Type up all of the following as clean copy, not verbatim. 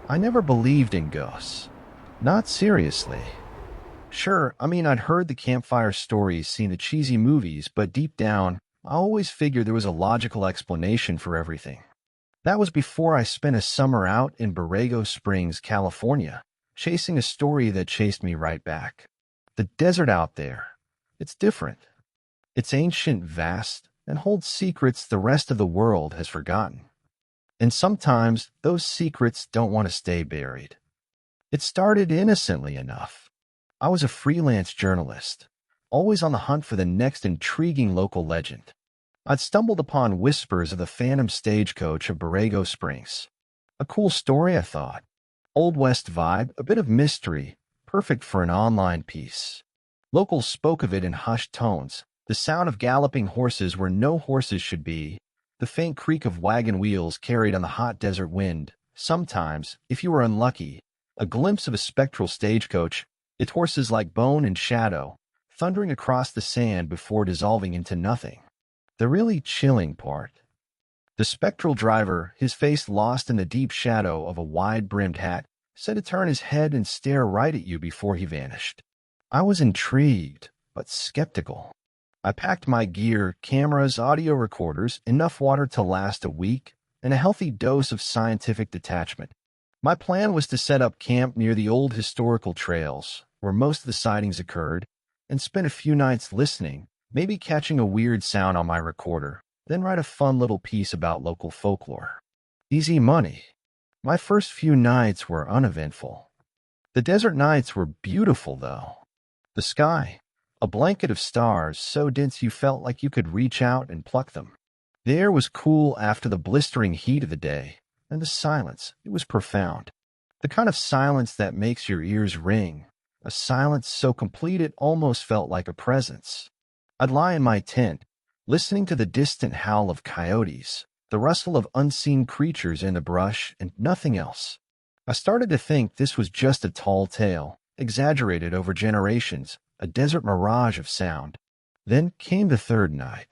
I never believed in ghosts. Not seriously. Sure, I'd heard the campfire stories, seen the cheesy movies, but deep down, I always figured there was a logical explanation for everything. That was before I spent a summer out in Borrego Springs, California, chasing a story that chased me right back. The desert out there, it's different. It's ancient, vast, and holds secrets the rest of the world has forgotten. And sometimes those secrets don't want to stay buried. It started innocently enough. I was a freelance journalist, always on the hunt for the next intriguing local legend. I'd stumbled upon whispers of the phantom stagecoach of Borrego Springs. A cool story, I thought. Old West vibe, a bit of mystery, perfect for an online piece. Locals spoke of it in hushed tones, the sound of galloping horses where no horses should be, the faint creak of wagon wheels carried on the hot desert wind. Sometimes, if you were unlucky, a glimpse of a spectral stagecoach, its horses like bone and shadow, thundering across the sand before dissolving into nothing. The really chilling part. The spectral driver, his face lost in the deep shadow of a wide-brimmed hat, said to turn his head and stare right at you before he vanished. I was intrigued, but skeptical. I packed my gear, cameras, audio recorders, enough water to last a week, and a healthy dose of scientific detachment. My plan was to set up camp near the old historical trails, where most of the sightings occurred, and spend a few nights listening, maybe catching a weird sound on my recorder, then write a fun little piece about local folklore. Easy money. My first few nights were uneventful. The desert nights were beautiful, though. The sky, a blanket of stars so dense you felt like you could reach out and pluck them. The air was cool after the blistering heat of the day, and the silence, it was profound. The kind of silence that makes your ears ring, a silence so complete it almost felt like a presence. I'd lie in my tent, listening to the distant howl of coyotes, the rustle of unseen creatures in the brush, and nothing else. I started to think this was just a tall tale, exaggerated over generations, a desert mirage of sound. Then came the third night.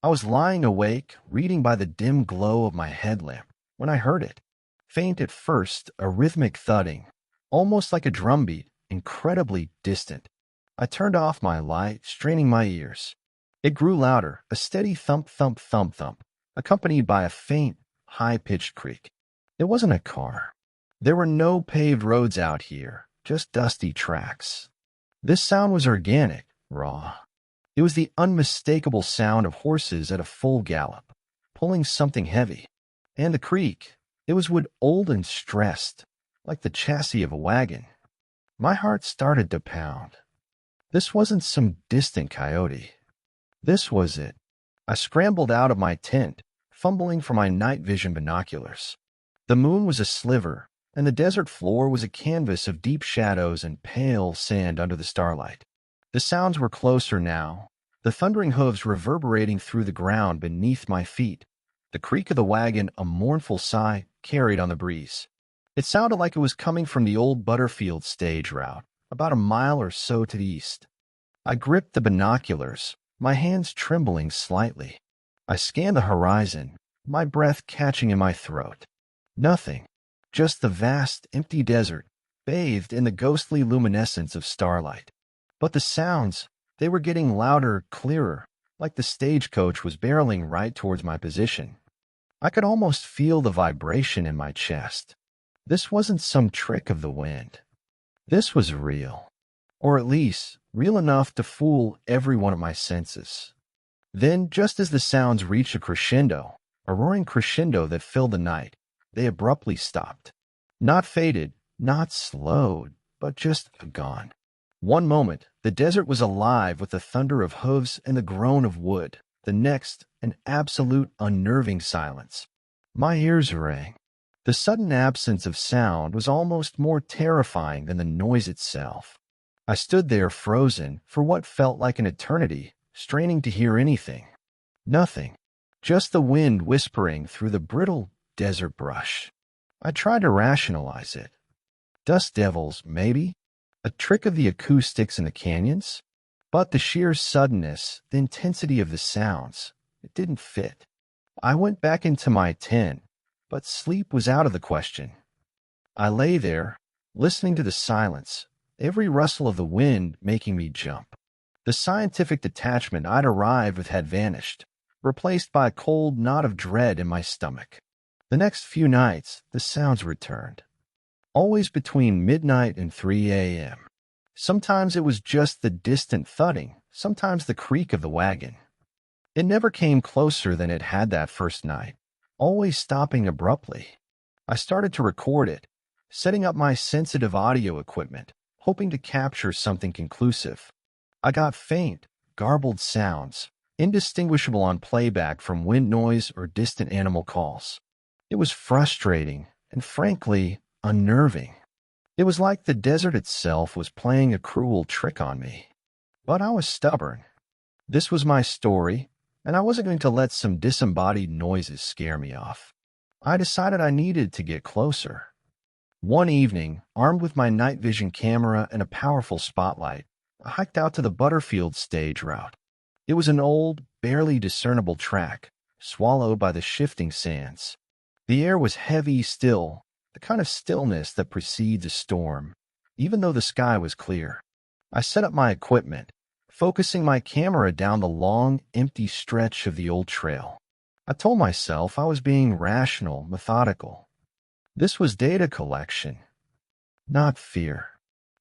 I was lying awake, reading by the dim glow of my headlamp, when I heard it. Faint at first, a rhythmic thudding, almost like a drumbeat, incredibly distant. I turned off my light, straining my ears. It grew louder, a steady thump, thump, thump, thump, accompanied by a faint, high-pitched creak. It wasn't a car. There were no paved roads out here, just dusty tracks. This sound was organic, raw. It was the unmistakable sound of horses at a full gallop, pulling something heavy. And the creak, it was wood old and stressed, like the chassis of a wagon. My heart started to pound. This wasn't some distant coyote. This was it. I scrambled out of my tent, fumbling for my night vision binoculars. The moon was a sliver, and the desert floor was a canvas of deep shadows and pale sand under the starlight. The sounds were closer now, the thundering hooves reverberating through the ground beneath my feet, the creak of the wagon a mournful sigh carried on the breeze. It sounded like it was coming from the old Butterfield stage route, about a mile or so to the east. I gripped the binoculars, my hands trembling slightly. I scanned the horizon, my breath catching in my throat. Nothing, just the vast, empty desert, bathed in the ghostly luminescence of starlight. But the sounds, they were getting louder, clearer, like the stagecoach was barreling right towards my position. I could almost feel the vibration in my chest. This wasn't some trick of the wind. This was real, or at least real enough to fool every one of my senses. Then, just as the sounds reached a crescendo, a roaring crescendo that filled the night, they abruptly stopped. Not faded, not slowed, but just gone. One moment, the desert was alive with the thunder of hooves and the groan of wood. The next, an absolute unnerving silence. My ears rang. The sudden absence of sound was almost more terrifying than the noise itself. I stood there frozen for what felt like an eternity, straining to hear anything. Nothing. Just the wind whispering through the brittle desert brush. I tried to rationalize it. Dust devils, maybe? A trick of the acoustics in the canyons? But the sheer suddenness, the intensity of the sounds, it didn't fit. I went back into my tent, but sleep was out of the question. I lay there, listening to the silence, every rustle of the wind making me jump. The scientific detachment I'd arrived with had vanished, replaced by a cold knot of dread in my stomach. The next few nights, the sounds returned, always between midnight and 3 a.m. Sometimes it was just the distant thudding, sometimes the creak of the wagon. It never came closer than it had that first night, always stopping abruptly. I started to record it, setting up my sensitive audio equipment, hoping to capture something conclusive. I got faint, garbled sounds, indistinguishable on playback from wind noise or distant animal calls. It was frustrating and, frankly, unnerving. It was like the desert itself was playing a cruel trick on me. But I was stubborn. This was my story, and I wasn't going to let some disembodied noises scare me off. I decided I needed to get closer. One evening, armed with my night vision camera and a powerful spotlight, I hiked out to the Butterfield stage route. It was an old, barely discernible track, swallowed by the shifting sands. The air was heavy still, the kind of stillness that precedes a storm, even though the sky was clear. I set up my equipment, focusing my camera down the long, empty stretch of the old trail. I told myself I was being rational, methodical. This was data collection, not fear.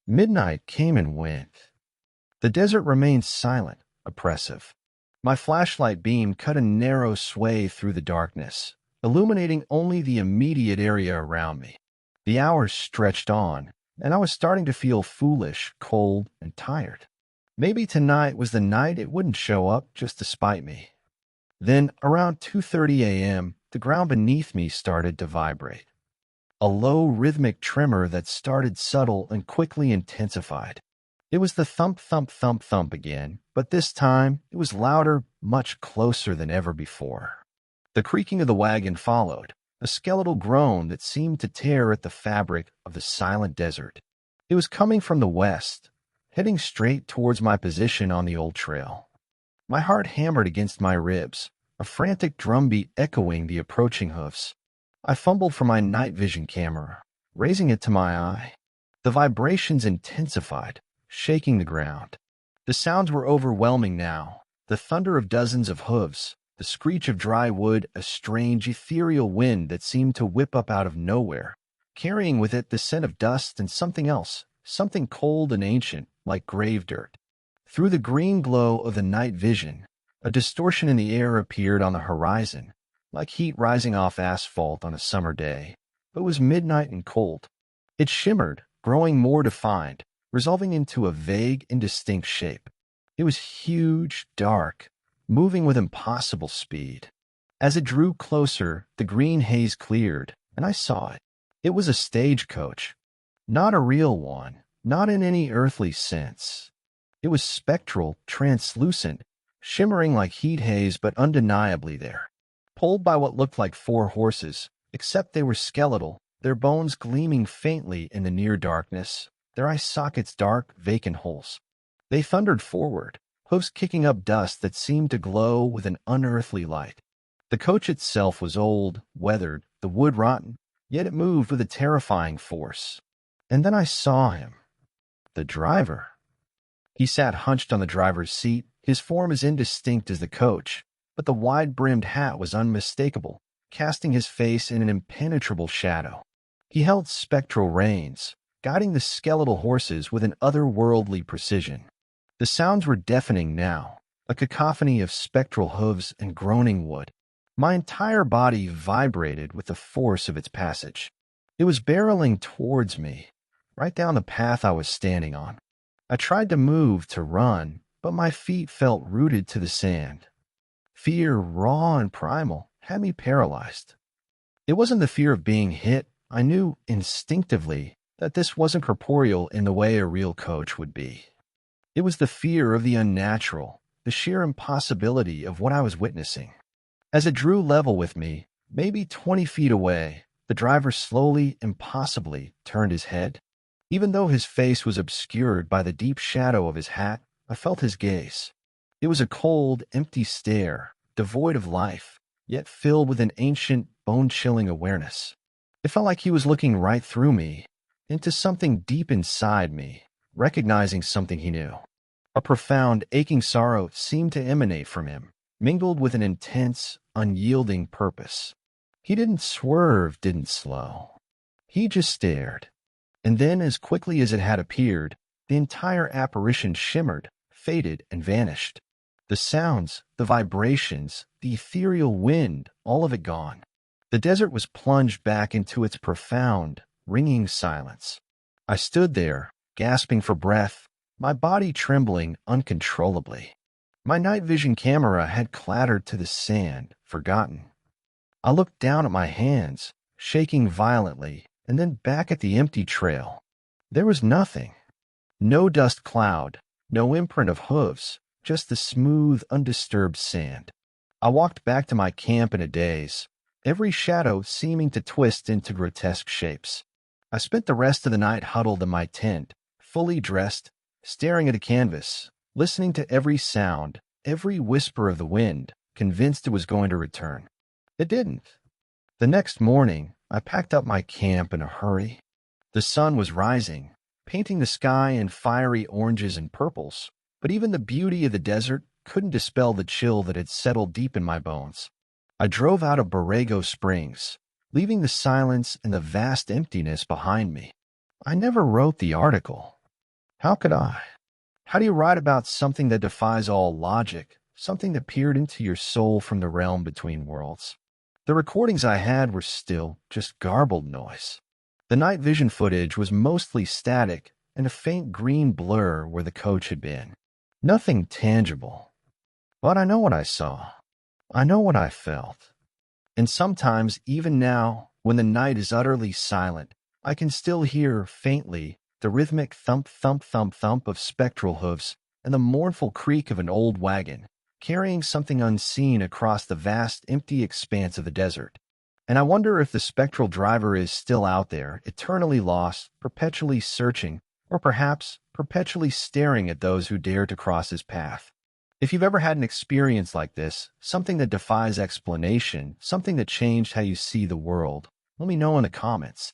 Midnight came and went. The desert remained silent, oppressive. My flashlight beam cut a narrow swathe through the darkness, illuminating only the immediate area around me. The hours stretched on, and I was starting to feel foolish, cold, and tired. Maybe tonight was the night it wouldn't show up just to spite me. Then, around 2:30 a.m., the ground beneath me started to vibrate. A low, rhythmic tremor that started subtle and quickly intensified. It was the thump, thump, thump, thump again, but this time it was louder, much closer than ever before. The creaking of the wagon followed, a skeletal groan that seemed to tear at the fabric of the silent desert. It was coming from the west, heading straight towards my position on the old trail. My heart hammered against my ribs, a frantic drumbeat echoing the approaching hoofs. I fumbled for my night vision camera, raising it to my eye. The vibrations intensified, shaking the ground. The sounds were overwhelming now, the thunder of dozens of hooves, the screech of dry wood, a strange, ethereal wind that seemed to whip up out of nowhere, carrying with it the scent of dust and something else, something cold and ancient, like grave dirt. Through the green glow of the night vision, a distortion in the air appeared on the horizon, like heat rising off asphalt on a summer day, but it was midnight and cold. It shimmered, growing more defined, resolving into a vague, indistinct shape. It was huge, dark, moving with impossible speed. As it drew closer, the green haze cleared, and I saw it. It was a stagecoach. Not a real one, not in any earthly sense. It was spectral, translucent, shimmering like heat haze but undeniably there. Pulled by what looked like 4 horses, except they were skeletal, their bones gleaming faintly in the near darkness, their eye sockets dark, vacant holes. They thundered forward, hoofs kicking up dust that seemed to glow with an unearthly light. The coach itself was old, weathered, the wood rotten, yet it moved with a terrifying force. And then I saw him. The driver. He sat hunched on the driver's seat, his form as indistinct as the coach, but the wide-brimmed hat was unmistakable, casting his face in an impenetrable shadow. He held spectral reins, guiding the skeletal horses with an otherworldly precision. The sounds were deafening now, a cacophony of spectral hooves and groaning wood. My entire body vibrated with the force of its passage. It was barreling towards me, right down the path I was standing on. I tried to move, to run, but my feet felt rooted to the sand. Fear, raw and primal, had me paralyzed. It wasn't the fear of being hit. I knew instinctively that this wasn't corporeal in the way a real coach would be. It was the fear of the unnatural, the sheer impossibility of what I was witnessing. As it drew level with me, maybe 20 feet away, the driver slowly, impossibly turned his head. Even though his face was obscured by the deep shadow of his hat, I felt his gaze. It was a cold, empty stare, devoid of life, yet filled with an ancient, bone-chilling awareness. It felt like he was looking right through me, into something deep inside me, recognizing something he knew. A profound, aching sorrow seemed to emanate from him, mingled with an intense, unyielding purpose. He didn't swerve, didn't slow. He just stared. And then, as quickly as it had appeared, the entire apparition shimmered, faded, and vanished. The sounds, the vibrations, the ethereal wind, all of it gone. The desert was plunged back into its profound, ringing silence. I stood there, gasping for breath, my body trembling uncontrollably. My night vision camera had clattered to the sand, forgotten. I looked down at my hands, shaking violently, and then back at the empty trail. There was nothing. No dust cloud, no imprint of hooves, just the smooth, undisturbed sand. I walked back to my camp in a daze, every shadow seeming to twist into grotesque shapes. I spent the rest of the night huddled in my tent, fully dressed, staring at a canvas, listening to every sound, every whisper of the wind, convinced it was going to return. It didn't. The next morning, I packed up my camp in a hurry. The sun was rising, painting the sky in fiery oranges and purples, but even the beauty of the desert couldn't dispel the chill that had settled deep in my bones. I drove out of Borrego Springs, leaving the silence and the vast emptiness behind me. I never wrote the article. How could I? How do you write about something that defies all logic, something that peered into your soul from the realm between worlds? The recordings I had were still just garbled noise. The night vision footage was mostly static and a faint green blur where the coach had been. Nothing tangible. But I know what I saw. I know what I felt. And sometimes, even now, when the night is utterly silent, I can still hear, faintly, the rhythmic thump, thump, thump, thump of spectral hooves and the mournful creak of an old wagon, carrying something unseen across the vast, empty expanse of the desert. And I wonder if the spectral driver is still out there, eternally lost, perpetually searching, or perhaps perpetually staring at those who dare to cross his path. If you've ever had an experience like this, something that defies explanation, something that changed how you see the world, let me know in the comments.